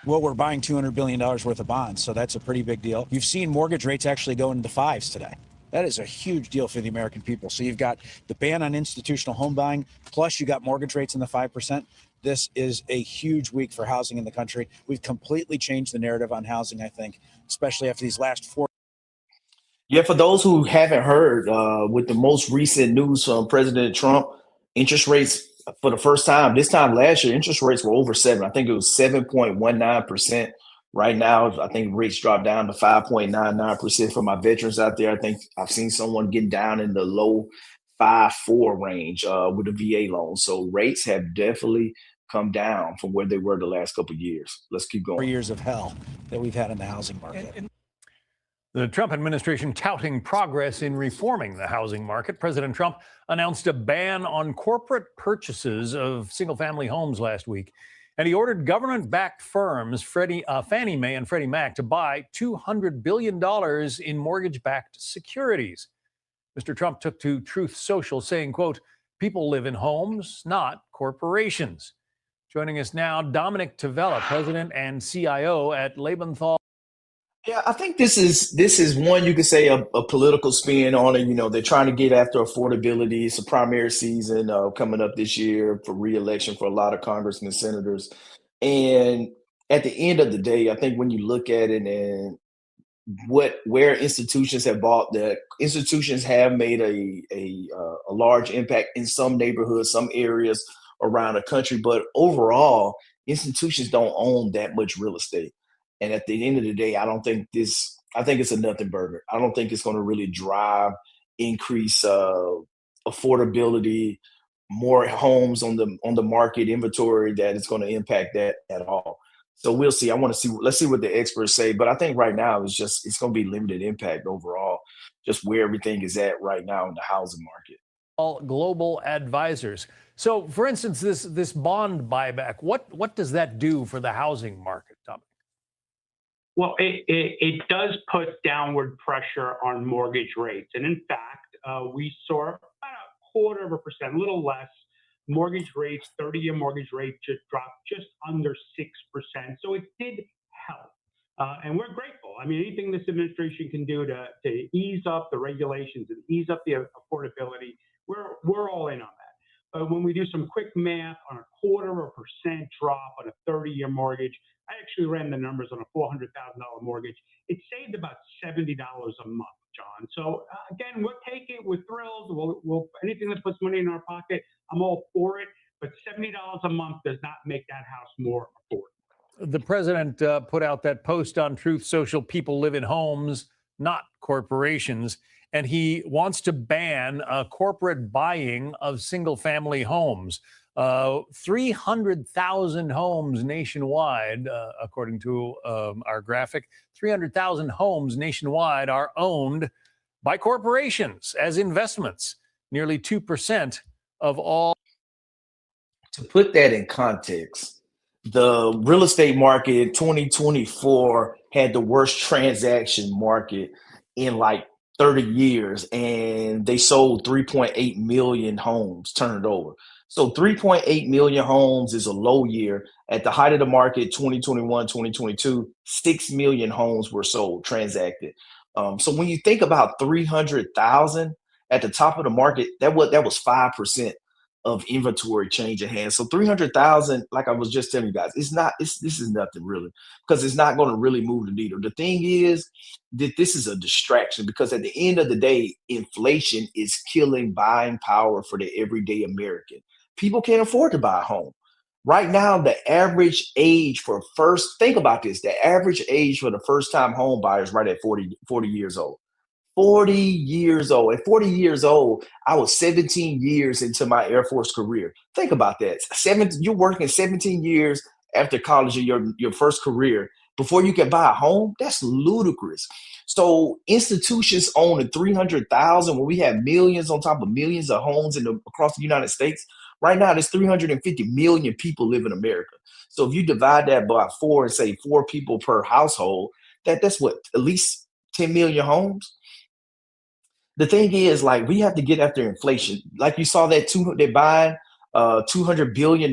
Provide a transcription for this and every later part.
Well, we're buying $200 billion worth of bonds, so that's a pretty big deal. You've seen mortgage rates actually go into fives today. That is a huge deal for the American people. So you've got the ban on institutional home buying, plus you got mortgage rates in the 5%. This is a huge week for housing in the country. We've completely changed the narrative on housing, I think, especially after these last 4. Yeah, for those who haven't heard, with the most recent news from President Trump, interest rates for the first time, this time last year, interest rates were over 7. I think it was 7.19%. Right now, I think rates dropped down to 5.99% for my veterans out there. I think I've seen someone getting down in the low 5.4 range with a VA loan. So rates have definitely come down from where they were the last couple of years. Let's keep going. 4 years of hell that we've had in the housing market. The Trump administration touting progress in reforming the housing market. President Trump announced a ban on corporate purchases of single-family homes last week, and he ordered government-backed firms, Fannie Mae and Freddie Mac, to buy $200 billion in mortgage-backed securities. Mr. Trump took to Truth Social saying, quote, "People live in homes, not corporations." Joining us now, Dominic Tavella, president and CIO at Labenthal. Yeah, I think this is one you could say a political spin on it. You know, they're trying to get after affordability. It's a primary season coming up this year for re-election for a lot of congressmen and senators. And at the end of the day, I think when you look at it and where institutions have bought, the institutions have made a large impact in some neighborhoods, some areas around the country. But overall, institutions don't own that much real estate. And at the end of the day, I think it's a nothing burger. I don't think it's going to really drive increase affordability, more homes on the market inventory that is going to impact that at all. So we'll see. Let's see what the experts say. But I think right now it's going to be limited impact overall, just where everything is at right now in the housing market. All global advisors. So, for instance, this bond buyback, what does that do for the housing market, Dominic? Well, it does put downward pressure on mortgage rates. And in fact, we saw about 0.25%, a little less, mortgage rates, 30-year mortgage rate just dropped just under 6%. So it did help. And we're grateful. I mean, anything this administration can do to ease up the regulations and ease up the affordability, we're all in on that. But when we do some quick math on 0.25% drop on a 30-year mortgage, I actually ran the numbers on a $400,000 mortgage. It saved about $70 a month, John. So again, we'll take it. We're thrilled. We'll anything that puts money in our pocket, I'm all for it. But $70 a month does not make that house more affordable. The president put out that post on Truth Social, "People live in homes, not corporations." And he wants to ban corporate buying of single-family homes. 300,000 homes nationwide, according to our graphic, 300,000 homes nationwide are owned by corporations as investments, nearly 2% of all. To put that in context, the real estate market 2024 had the worst transaction market in like 30 years, and they sold 3.8 million homes turned over. So 3.8 million homes is a low year. At the height of the market, 2021, 2022, 6 million homes were sold, transacted. So when you think about 300,000 at the top of the market, that was 5% of inventory change in hand. So 300,000, like I was just telling you guys, this is nothing really, because it's not going to really move the needle. The thing is that this is a distraction, because at the end of the day, inflation is killing buying power for the everyday American. People can't afford to buy a home. Right now, the average age for think about this, the average age for the first-time home buyer is right at 40 years old. 40 years old. At 40 years old, I was 17 years into my Air Force career. Think about that. You're working 17 years after college in your first career before you can buy a home. That's ludicrous. So institutions owning 300,000 when we have millions on top of millions of homes across the United States. Right now, there's 350 million people live in America. So if you divide that by 4 and say 4 people per household, that's what, at least 10 million homes? The thing is, like, we have to get after inflation. Like you saw that they're buying $200 billion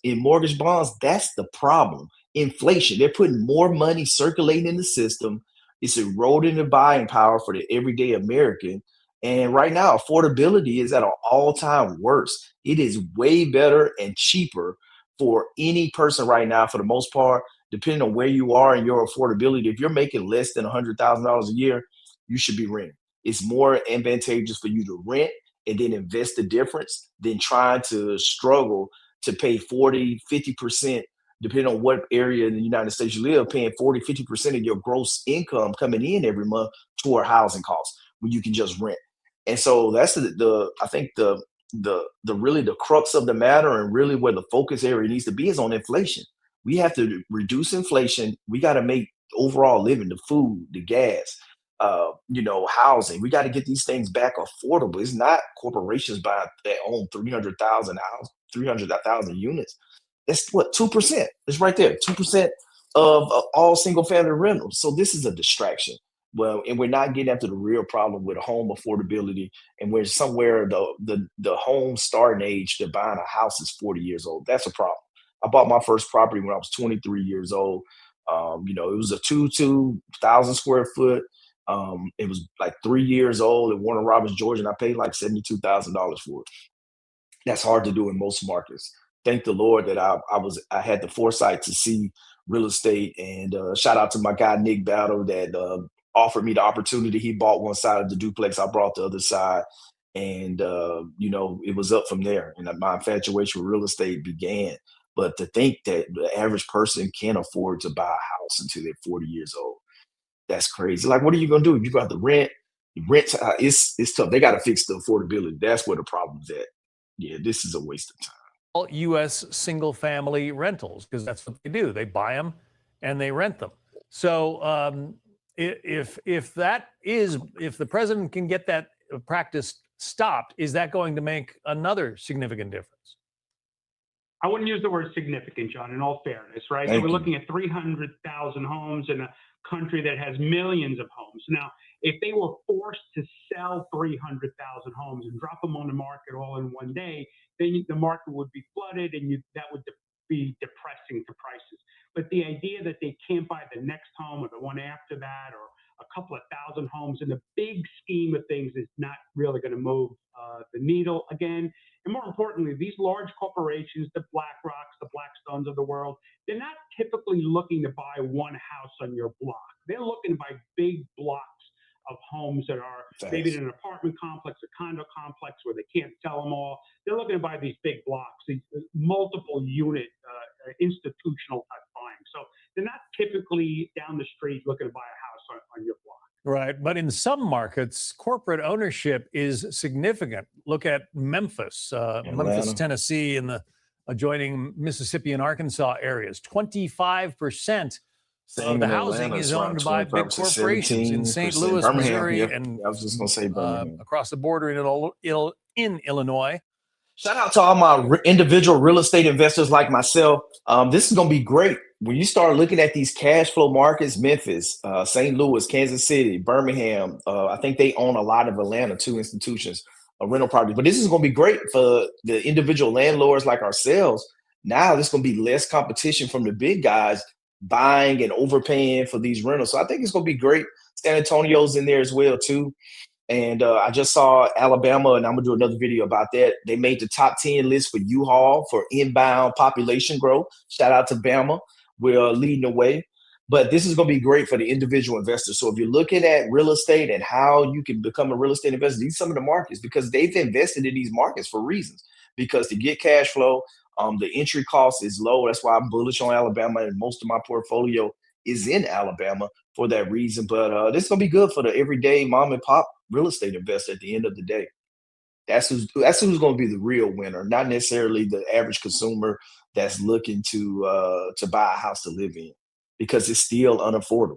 in mortgage bonds. That's the problem. inflation. They're putting more money circulating in the system. It's eroding the buying power for the everyday American. And right now, affordability is at an all-time worst. It is way better and cheaper for any person right now, for the most part, depending on where you are and your affordability. If you're making less than $100,000 a year, you should be renting. It's more advantageous for you to rent and then invest the difference than trying to struggle to pay 40, 50%, depending on what area in the United States you live, paying 40, 50% of your gross income coming in every month toward housing costs when you can just rent. And so that's the I think the really the crux of the matter, and really where the focus area needs to be, is on inflation. We have to reduce inflation. We got to make overall living, the food, the gas, housing. We got to get these things back affordable. It's not corporations buying that own 300,000 units. That's what, 2%. It's right there, 2% of all single family rentals. So this is a distraction. Well, and we're not getting after the real problem with home affordability, and where somewhere the home starting age to buying a house is 40 years old. That's a problem. I bought my first property when I was 23 years old. It was a 2,000 square foot. It was like 3 years old in Warner Robins, Georgia, and I paid like $72,000 for it. That's hard to do in most markets. Thank the Lord that I had the foresight to see real estate, and shout out to my guy Nick Battle that offered me the opportunity. He bought one side of the duplex, I brought the other side, and it was up from there. And my infatuation with real estate began. But to think that the average person can't afford to buy a house until they're 40 years old, that's crazy. Like, what are you gonna do? You got to rent. Rent, it's tough. They got to fix the affordability. That's where the problem's at. Yeah, this is a waste of time. All U.S. single family rentals, because that's what they do. They buy them and they rent them. So if the president can get that practice stopped, is that going to make another significant difference? I wouldn't use the word significant, John, in all fairness, right? So we're looking at 300,000 homes in a country that has millions of homes. Now, if they were forced to sell 300,000 homes and drop them on the market all in one day, then the market would be flooded, and that would be depressing to prices. But the idea that they can't buy the next home or the one after that, or a couple of thousand homes in the big scheme of things, is not really going to move the needle again. And more importantly, these large corporations, the BlackRocks, the Blackstones of the world, they're not typically looking to buy one house on your block. They're looking to buy big blocks of homes that are maybe in an apartment complex, a condo complex where they can't sell them all. They're looking to buy these big blocks, these multiple unit institutional type buying. So they're not typically down the street looking to buy a house on your block. Right. But in some markets, corporate ownership is significant. Look at Memphis, Memphis, Tennessee, and the adjoining Mississippi and Arkansas areas. 25% of the housing is owned by big corporations. In St. Louis, Missouri, and I was just going to say Birmingham. Across the border in Illinois. Shout out to all my individual real estate investors like myself. This is going to be great. When you start looking at these cash flow markets, Memphis, St. Louis, Kansas City, Birmingham, I think they own a lot of Atlanta, two institutions, rental properties. But this is going to be great for the individual landlords like ourselves. Now there's going to be less competition from the big guys buying and overpaying for these rentals. So I think it's going to be great. San Antonio's in there as well, too. And I just saw Alabama, and I'm going to do another video about that. They made the top 10 list for U-Haul for inbound population growth. Shout out to Bama. We're leading the way. But this is going to be great for the individual investor. So if you're looking at real estate and how you can become a real estate investor, these are some of the markets, because they've invested in these markets for reasons. Because to get cash flow, the entry cost is low. That's why I'm bullish on Alabama, and most of my portfolio is in Alabama for that reason. But this is going to be good for the everyday mom and pop real estate investor at the end of the day. That's who's going to be the real winner, not necessarily the average consumer that's looking to buy a house to live in, because it's still unaffordable.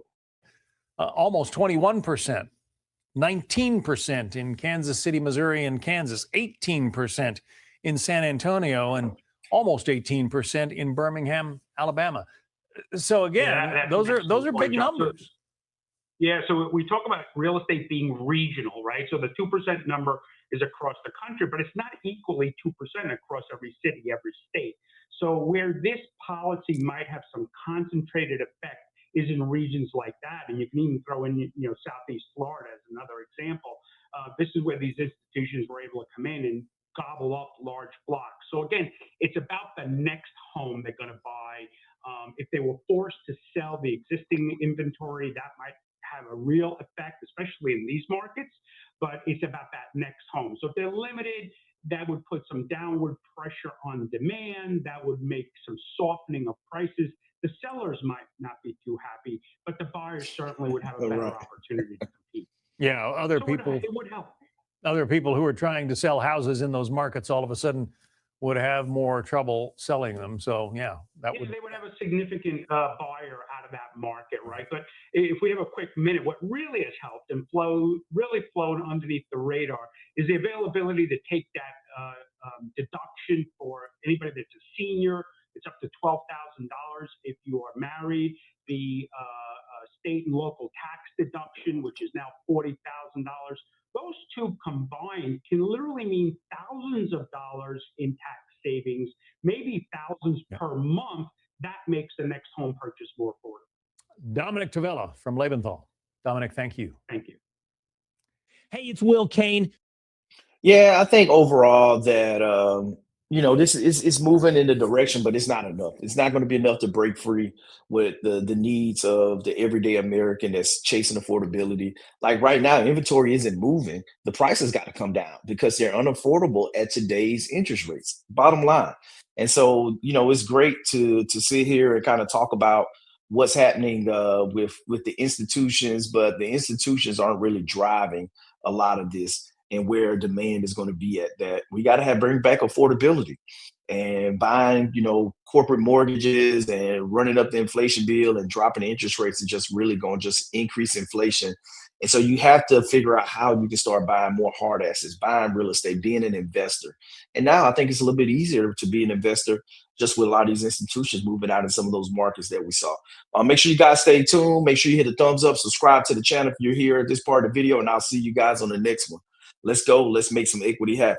Almost 21%, 19% in Kansas City, Missouri, and Kansas, 18% in San Antonio, and almost 18% in Birmingham, Alabama. So again, those are big numbers. Yeah, so we talk about real estate being regional, right? So the 2% number is across the country, but it's not equally 2% across every city, every state. So where this policy might have some concentrated effect is in regions like that, and you can even throw in, Southeast Florida as another example. This is where these institutions were able to come in and gobble up large blocks. So again, it's about the next home they're going to buy. If they were forced to sell the existing inventory, that might have a real effect, especially in these markets. But it's about that next home. So if they're limited, that would put some downward pressure on demand. That would make some softening of prices. The sellers might not be too happy, but the buyers certainly would have a better opportunity to compete. Yeah, other So people, it would help. other people who are trying to sell houses in those markets all of a sudden would have more trouble selling them. So yeah, They would have a significant buyer out of that market, right? But if we have a quick minute, what really has helped and really flown underneath the radar is the availability to take that deduction for anybody that's a senior. It's up to $12,000 if you are married. The state and local tax deduction, which is now $40,000. Those two combined can literally mean thousands of dollars in tax savings, maybe thousands per month. That makes the next home purchase more affordable. Dominic Tavella from Lebenthal. Dominic, thank you. Thank you. Hey, it's Will Kane. Yeah, I think overall that this is moving in the direction, but it's not enough. It's not going to be enough to break free with the needs of the everyday American that's chasing affordability. Like right now, inventory isn't moving. The prices got to come down because they're unaffordable at today's interest rates. Bottom line. And so, it's great to sit here and kind of talk about what's happening with the institutions, but the institutions aren't really driving a lot of this and where demand is going to be at. That we got to bring back affordability, and buying, corporate mortgages and running up the inflation bill and dropping the interest rates is just really going to just increase inflation. And so you have to figure out how you can start buying more hard assets, buying real estate, being an investor. And now I think it's a little bit easier to be an investor just with a lot of these institutions moving out in some of those markets that we saw. Make sure you guys stay tuned. Make sure you hit the thumbs up, subscribe to the channel if you're here at this part of the video, and I'll see you guys on the next one. Let's go. Let's make some equity happen.